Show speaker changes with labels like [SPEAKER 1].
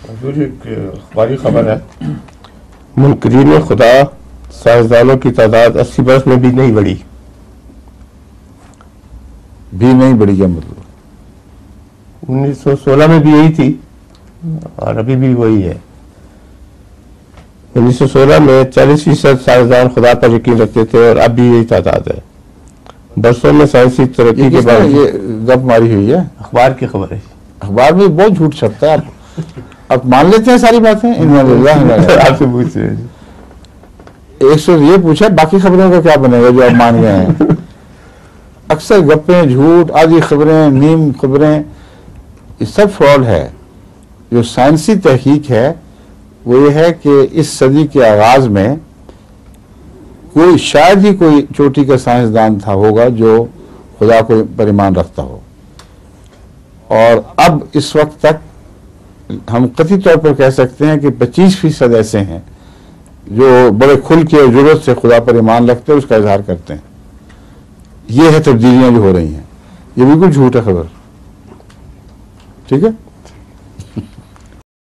[SPEAKER 1] अखबारी खबर है,
[SPEAKER 2] मुनकरीन खुदा साइंसदानों की तादाद 80 बरस में भी नहीं बढ़ी।
[SPEAKER 3] क्या मतलब?
[SPEAKER 2] 1916 में भी यही थी और अभी भी वही है। 1916 में 40% साइंसदान खुदा पर यकीन रखते थे और अब भी यही तादाद है। बरसों में साइंसी तरक्की के बाद
[SPEAKER 3] ये गप मारी हुई है,
[SPEAKER 2] अखबार की खबर है।
[SPEAKER 3] अखबार में बहुत झूठ छपता है। आप मान लेते हैं सारी बातें?
[SPEAKER 2] आपसे पूछ रहे हैं।
[SPEAKER 3] एक से ये पूछा बाकी खबरों का क्या बनेगा जो आप मान गए हैं? अक्सर गप्पें, झूठ, आदि खबरें, नीम खबरें, ये सब फ्रॉड है। जो साइंसी तहकीक है वो ये है कि इस सदी के आगाज में कोई, शायद ही कोई चोटी का साइंसदान होगा जो खुदा को पर ईमान रखता हो। और अब इस वक्त तक हम कथित तौर पर कह सकते हैं कि 25% ऐसे हैं जो बड़े खुल के जुर्रत से खुदा पर ईमान रखते हैं, उसका इजहार करते हैं। ये है तब्दीलियां जो हो रही हैं। ये बिल्कुल झूठ है खबर। ठीक है।